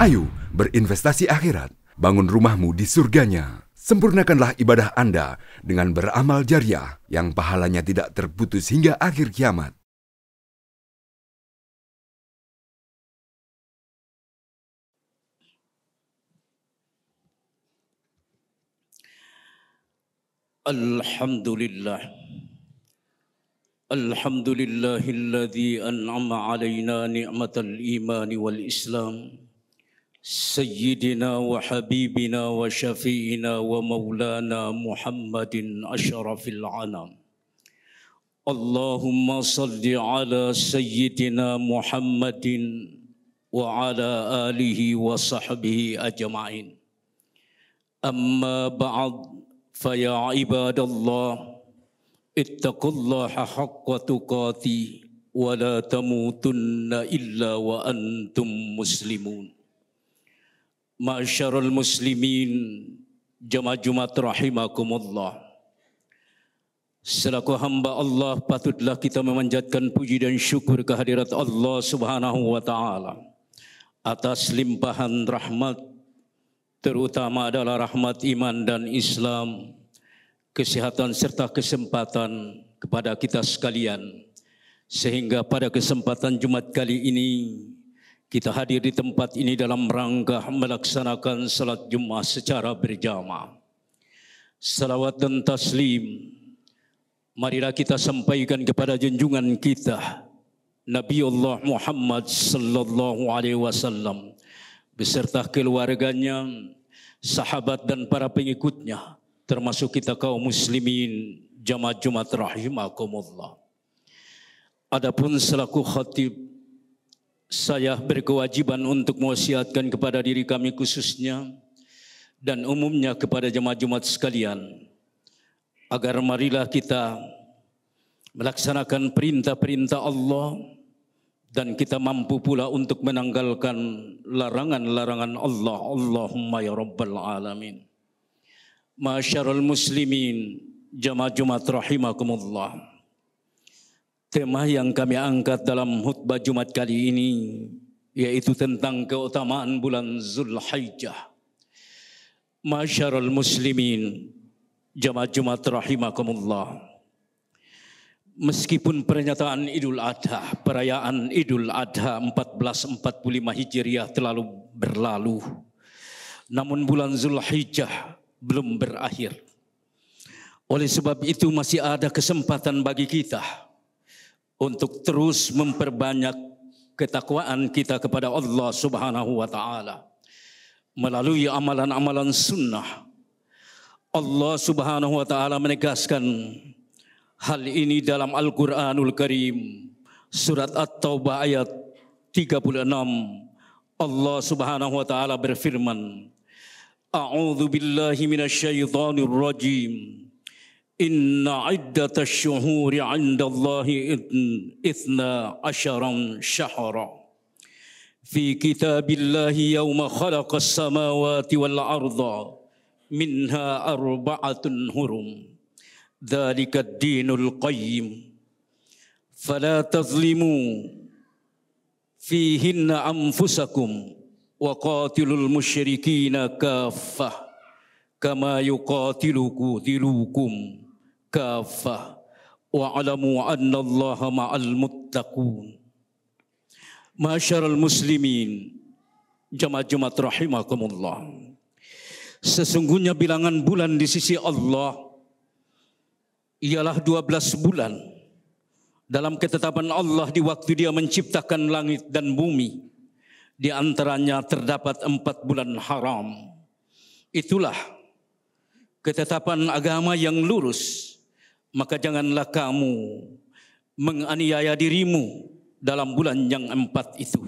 Ayo berinvestasi akhirat, bangun rumahmu di surganya. Sempurnakanlah ibadah Anda dengan beramal jariah yang pahalanya tidak terputus hingga akhir kiamat. Alhamdulillah. Alhamdulillahilladzi an'ama alaina ni'matal imani wal islam. Sayyidina wa habibina wa syafi'ina wa maulana Muhammadin asyrafil anam. Allahumma salli ala sayyidina Muhammadin wa ala alihi wa sahbihi ajma'in. Amma ba'd, faya ibadallah, ittaqullaha haqqa tuqati wa la tamutunna illa wa antum muslimun. Ma'asyiral muslimin, jamaah Jumat rahimakumullah. Selaku hamba Allah, patutlah kita memanjatkan puji dan syukur kehadirat Allah Subhanahu wa taala atas limpahan rahmat, terutama adalah rahmat iman dan Islam, kesehatan serta kesempatan kepada kita sekalian, sehingga pada kesempatan Jumat kali ini kita hadir di tempat ini dalam rangka melaksanakan salat Jumat secara berjamaah. Salawat dan taslim marilah kita sampaikan kepada junjungan kita Nabiullah Muhammad sallallahu alaihi wasallam beserta keluarganya, sahabat dan para pengikutnya, termasuk kita kaum muslimin jamaah Jumat rahimakumullah. Adapun selaku khatib, saya berkewajiban untuk mewasiatkan kepada diri kami khususnya dan umumnya kepada jemaah Jumat sekalian, agar marilah kita melaksanakan perintah-perintah Allah dan kita mampu pula untuk menanggalkan larangan-larangan Allah. Allahumma ya rabbal alamin. Ma'asyiral muslimin, jamaah Jumat rahimakumullah. Tema yang kami angkat dalam khutbah Jumat kali ini yaitu tentang keutamaan bulan Zulhijjah. Ma'asyiral muslimin, jamaah Jumat rahimakumullah. Meskipun pernyataan Idul Adha, perayaan Idul Adha 1445 Hijriah terlalu berlalu, namun bulan Zulhijjah belum berakhir. Oleh sebab itu masih ada kesempatan bagi kita untuk terus memperbanyak ketakwaan kita kepada Allah Subhanahu wa taala melalui amalan-amalan sunnah. Allah Subhanahu wa taala menegaskan hal ini dalam Al-Qur'anul Karim, surat At-Taubah ayat 36. Allah Subhanahu wa taala berfirman, A'udzu billahi minasyaitonir rajim. Inna iddatasy syuhuri 'indallahi 12 syahra fi kitabillahi yauma khalaqas samawati wal arda minha arba'atun hurum dzalikad dinul qayyim fala tazlimu fihinna anfusakum wa qatilul musyrikina kaffah kama yuqatilukum kafah wa'alamu anna allaha ma'al muttaqun. Ma'asyiral muslimin, jamaah Jumat rahimakumullah. Sesungguhnya bilangan bulan di sisi Allah ialah 12 bulan dalam ketetapan Allah di waktu Dia menciptakan langit dan bumi. Di antaranya terdapat 4 bulan haram. Itulah ketetapan agama yang lurus. Maka janganlah kamu menganiaya dirimu dalam bulan yang 4 itu.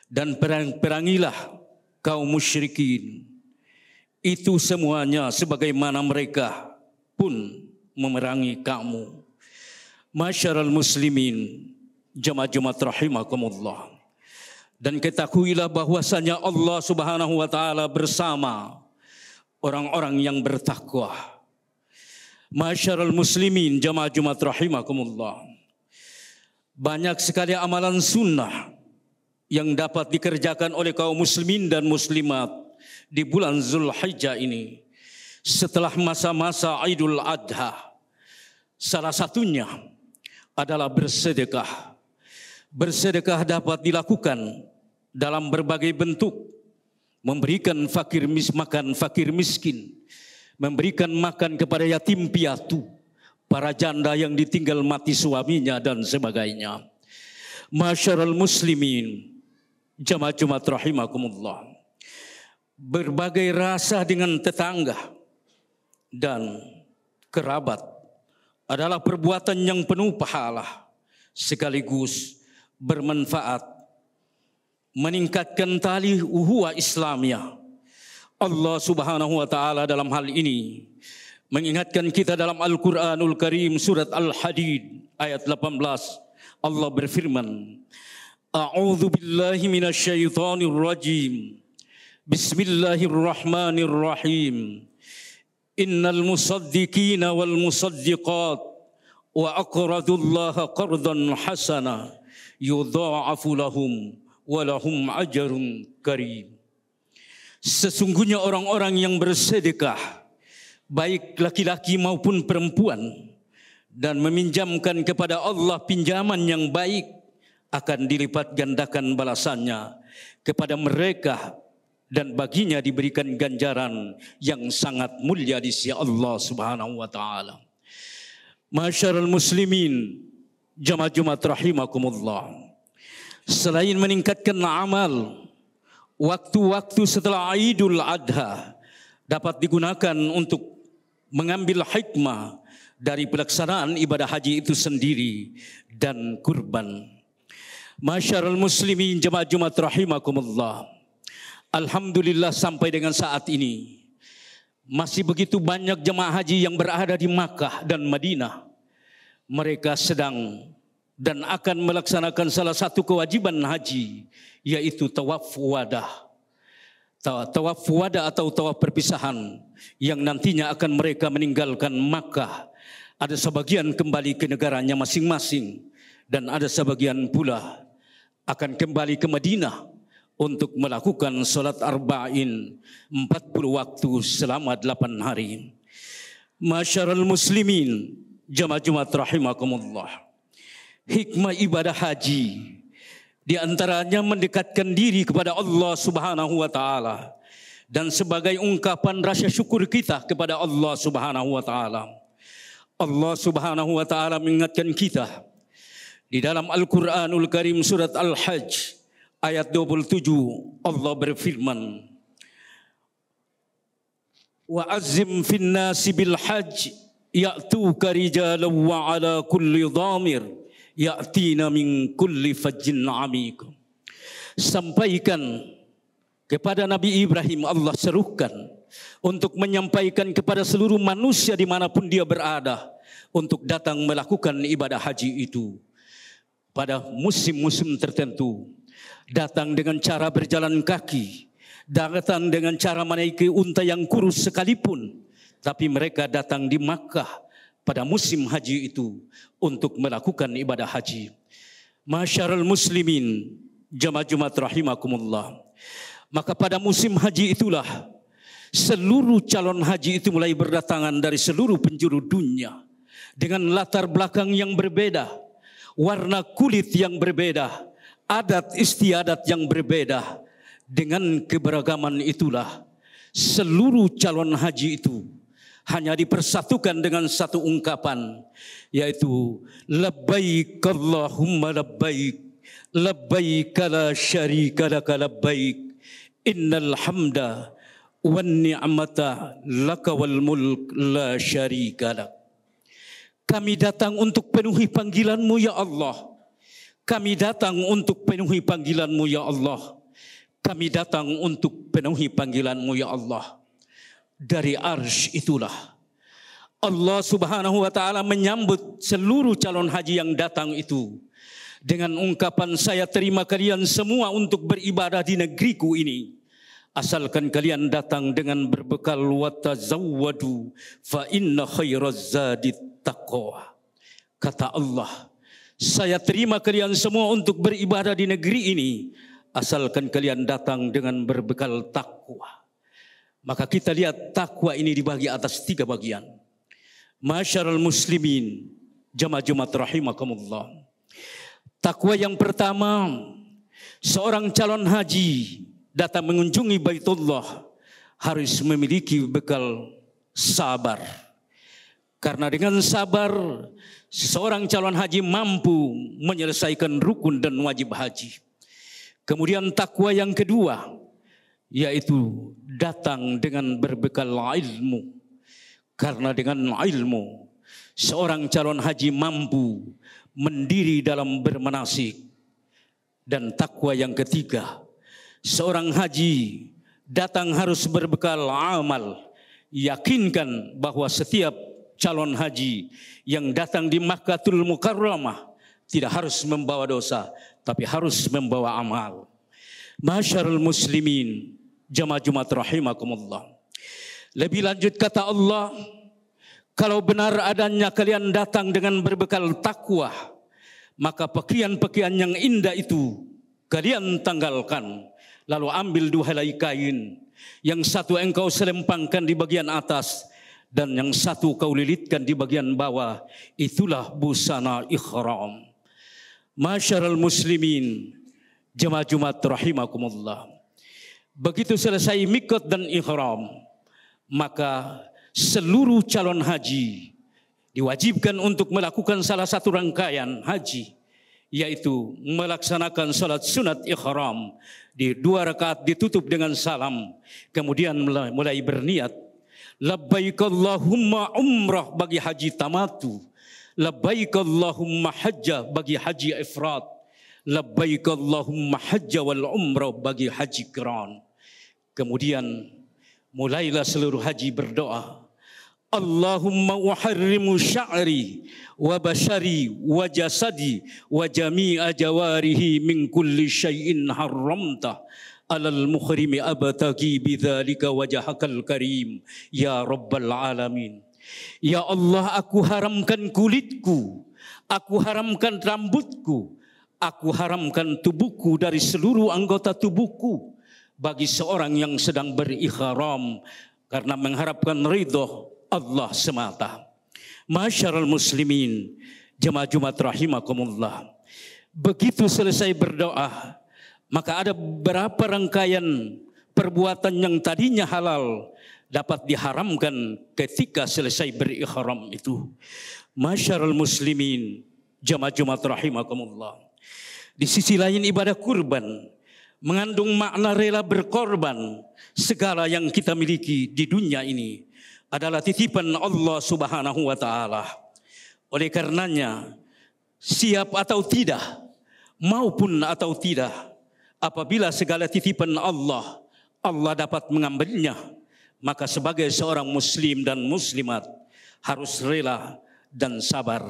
Dan perangilah kaum musyrikin. Itu semuanya sebagaimana mereka pun memerangi kamu. Ma'asyiral muslimin, jamaah Jumat rahimakumullah. Dan ketahuilah bahwasanya Allah Subhanahu wa taala bersama orang-orang yang bertakwa. Ma'asyiral muslimin, jamaah Jumat rahimakumullah. Banyak sekali amalan sunnah yang dapat dikerjakan oleh kaum muslimin dan muslimat di bulan Zulhijjah ini setelah masa-masa Idul Adha. Salah satunya adalah bersedekah. Bersedekah dapat dilakukan dalam berbagai bentuk, memberikan makan fakir miskin, memberikan makan kepada yatim piatu, para janda yang ditinggal mati suaminya dan sebagainya. Masyarul muslimin, jamaah Jumat rahimakumullah. Berbagai rasa dengan tetangga dan kerabat adalah perbuatan yang penuh pahala sekaligus bermanfaat, meningkatkan tali uhuwah Islamiyah. Allah Subhanahu wa taala dalam hal ini mengingatkan kita dalam Al-Qur'anul Karim surat Al-Hadid ayat 18. Allah berfirman, A'udzu billahi minasyaitonir rajim. Bismillahirrahmanirrahim. Innal musaddiqina wal musaddiqat wa aqradullaha qardan hasana yudha'afu lahum wa lahum ajrun karim. Sesungguhnya orang-orang yang bersedekah, baik laki-laki maupun perempuan, dan meminjamkan kepada Allah pinjaman yang baik, akan dilipat gandakan balasannya kepada mereka, dan baginya diberikan ganjaran yang sangat mulia di sisi Allah Subhanahu wa taala. Masyarul muslimin, jamaah Jumat rahimakumullah. Selain meningkatkan amal, waktu-waktu setelah Idul Adha dapat digunakan untuk mengambil hikmah dari pelaksanaan ibadah haji itu sendiri dan kurban. Masyarul muslimin, jamaah Jumat rahimakumullah. Alhamdulillah sampai dengan saat ini masih begitu banyak jemaah haji yang berada di Makkah dan Madinah. Mereka sedang dan akan melaksanakan salah satu kewajiban haji, yaitu tawaf wadah. Tawaf wadah atau tawaf perpisahan yang nantinya akan mereka meninggalkan Makkah. Ada sebagian kembali ke negaranya masing-masing dan ada sebagian pula akan kembali ke Madinah untuk melakukan solat arba'in 40 waktu selama 8 hari. Masyarul muslimin, jamaah Jumat rahimakumullah. Hikmah ibadah haji di antaranya mendekatkan diri kepada Allah Subhanahu wa taala dan sebagai ungkapan rasa syukur kita kepada Allah Subhanahu wa taala. Allah Subhanahu wa taala mengingatkan kita di dalam Al-Qur'anul Karim surat Al-Hajj ayat 27. Allah berfirman, wa azim fin nasi bil hajj ya'tuka rijalan wa ala kulli dhamir ya'tina min kulli fajjin amiq. Sampaikan kepada Nabi Ibrahim, Allah serukan untuk menyampaikan kepada seluruh manusia dimanapun dia berada untuk datang melakukan ibadah haji itu pada musim-musim tertentu. Datang dengan cara berjalan kaki, datang dengan cara menaiki unta yang kurus sekalipun, tapi mereka datang di Makkah pada musim haji itu untuk melakukan ibadah haji. Masyarul muslimin, jamaah Jumat rahimakumullah. Maka pada musim haji itulah seluruh calon haji itu mulai berdatangan dari seluruh penjuru dunia dengan latar belakang yang berbeda, warna kulit yang berbeda, adat istiadat yang berbeda. Dengan keberagaman itulah seluruh calon haji itu hanya dipersatukan dengan satu ungkapan, yaitu labbaik Allahumma labbaik, labbaik la syarika laka labbaik, innal hamda wan ni'mata laka wal mulk la syarika lak. Kami datang untuk penuhi panggilan-Mu ya Allah. Kami datang untuk penuhi panggilan-Mu ya Allah. Kami datang untuk penuhi panggilan-Mu ya Allah. Dari arsy itulah Allah Subhanahu wa taala menyambut seluruh calon haji yang datang itu dengan ungkapan, saya terima kalian semua untuk beribadah di negeriku ini, asalkan kalian datang dengan berbekal wa tazawwadu fa inna khairaz zadit taqwa. Kata Allah, saya terima kalian semua untuk beribadah di negeri ini, asalkan kalian datang dengan berbekal takwa. Maka kita lihat takwa ini dibagi atas 3 bagian. Masyarul muslimin, jamaah Jumat rahimakumullah. Takwa yang pertama, seorang calon haji datang mengunjungi Baitullah harus memiliki bekal sabar. Karena dengan sabar, seorang calon haji mampu menyelesaikan rukun dan wajib haji. Kemudian takwa yang kedua, yaitu datang dengan berbekal ilmu. Karena dengan ilmu, seorang calon haji mampu mendiri dalam bermanasik. Dan takwa yang ketiga, seorang haji datang harus berbekal amal. Yakinkan bahwa setiap calon haji yang datang di Makkahul Mukarramah tidak harus membawa dosa, tapi harus membawa amal. Masyarul muslimin, jamaah Jumat rahimakumullah. Lebih lanjut kata Allah, kalau benar adanya kalian datang dengan berbekal takwa, maka pakaian-pakaian yang indah itu kalian tanggalkan, lalu ambil 2 helai kain. Yang satu engkau selempangkan di bagian atas, dan yang satu kau lilitkan di bagian bawah. Itulah busana ihram. Masyarul muslimin, jamaah Jumat rahimakumullah. Begitu selesai mikot dan ihram, maka seluruh calon haji diwajibkan untuk melakukan salah satu rangkaian haji, yaitu melaksanakan salat sunat ihram di 2 rakaat ditutup dengan salam, kemudian mulai berniat labbaik Allahumma umrah bagi haji tamatu, labbaik Allahumma hajjah bagi haji ifrat, labbaik Allahumma hajjah wal umrah bagi haji qiran. Kemudian mulailah seluruh haji berdoa, Allahumma uharrimu sya'ri wa bashari wa jasadi wa jami'a jawarihi min kulli syai'in haramta alal mukhrimi abtagi bidzalika wajhakal karim ya rabbal alamin. Ya Allah, aku haramkan kulitku, aku haramkan rambutku, aku haramkan tubuhku dari seluruh anggota tubuhku bagi seorang yang sedang berihram karena mengharapkan ridho Allah semata. Masyarul muslimin, jamaah Jumat rahimakumullah. Begitu selesai berdoa, maka ada beberapa rangkaian perbuatan yang tadinya halal dapat diharamkan ketika selesai berihram itu. Masyarul muslimin, jamaah Jumat rahimakumullah. Di sisi lain ibadah kurban mengandung makna rela berkorban. Segala yang kita miliki di dunia ini adalah titipan Allah Subhanahu wa taala. Oleh karenanya, siap atau tidak, maupun atau tidak, apabila segala titipan Allah dapat mengambilnya, maka sebagai seorang muslim dan muslimat harus rela dan sabar.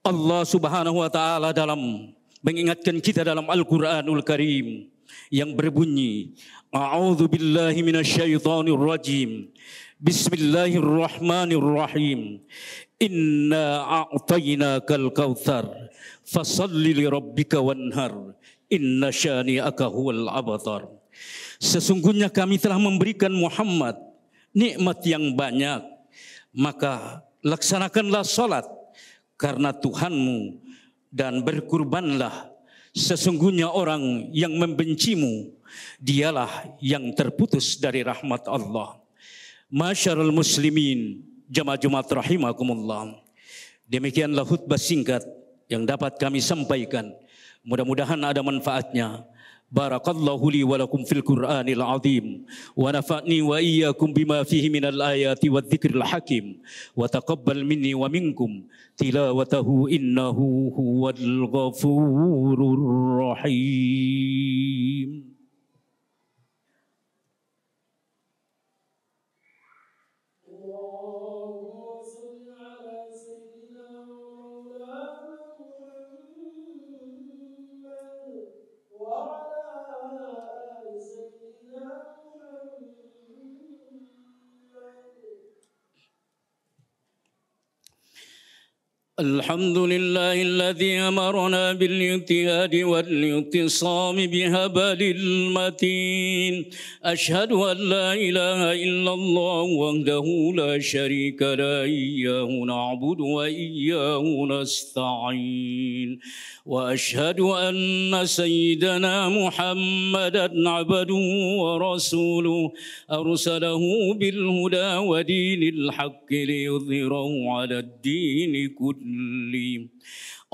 Allah Subhanahu wa taala dalam mengingatkan kita dalam Al-Qur'anul Karim yang berbunyi, A'udzu billahi minasyaitonir rajim. Bismillahirrahmanirrahim. Inna a'tainakal kautsar fasalli li rabbika wanhar. Inna syani'aka huwal abtar. Sesungguhnya kami telah memberikan Muhammad nikmat yang banyak, maka laksanakanlah salat karena Tuhanmu dan berkurbanlah. Sesungguhnya orang yang membencimu, dialah yang terputus dari rahmat Allah. Masyarul muslimin, jamaah Jumat rahimakumullah. Demikianlah khutbah singkat yang dapat kami sampaikan. Mudah-mudahan ada manfaatnya. Barakallahu li wa lakum fil Qur'anil azim wa nafa'ni wa iyyakum bima fihi minal ayati wadh-dhikril hakim wa taqabbal minni wa minkum tilawatahu innahu huwal ghafurur rahim. الحمد لله الذي أمرنا بالاجتهاد والاعتصام بهبل المتين. أشهد أن لا إله إلا الله وحده لا شريك له إياه نعبد وإياه نستعين. وأشهد أن سيدنا محمدا عبده ورسوله أرسله بالهدى ودين الحق ليظهره على الدين كله.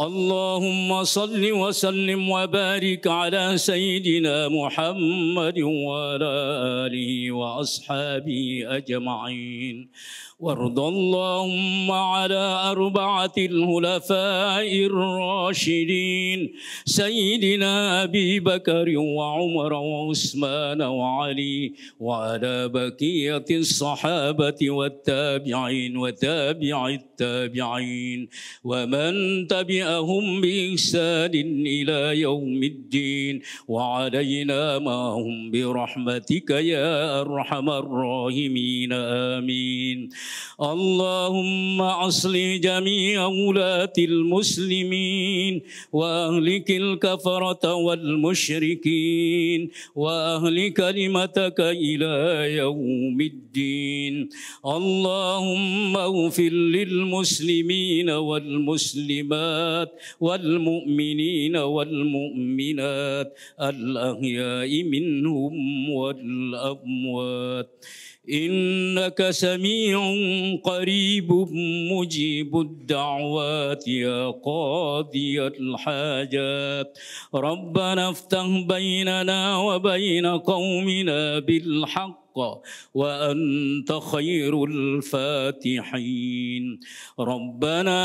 اللهم صل وسلم وبارك على سيدنا محمد وعلى آله وأصحابه أجمعين. وارض اللهم على أربعة الخلفاء الراشدين سيدنا أبي بكر وعمر وعثمان وعلي وعلى بقية الصحابة والتابعين وتابع التابعين ومن تبعهم بإحسان إلى يوم الدين وعلينا معهم برحمتك يا أرحم الراحمين آمين. اللهم أصلح جميع ولاة المسلمين وأهلك الكفرة والمشركين وأهل كلمتك إلى يوم الدين. اللهم اغفر للمسلمين والمسلمات والمؤمنين والمؤمنات الأحياء منهم والأموات إنك سميع قريب مجيب الدعوات يا قاضي الحاجات. ربنا افتح بيننا وبين قومنا بالحق وأنت خير الفاتحين. ربنا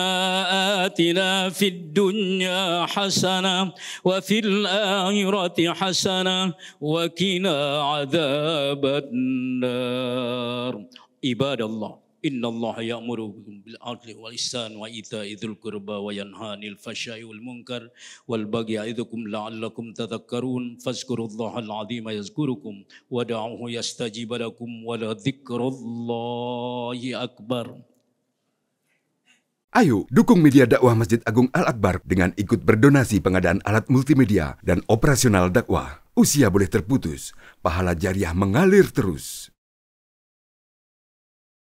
آتنا في الدنيا حسنة وفي الآخرة حسنة وقنا عذاب النار. عباد الله إن الله يأمر بالعدل والإحسان وإيتاء ذي القربى وينهى عن الفحشاء والمنكر والبغي يعظكم لعلكم تذكرون. فاذكروا الله العظيم يذكركم ودعوه يستجيب لكم ولذكر الله أكبر. Ayo dukung media dakwah Masjid Agung Al-Akbar dengan ikut berdonasi pengadaan alat multimedia dan operasional dakwah. Usia boleh terputus, pahala jariah mengalir terus.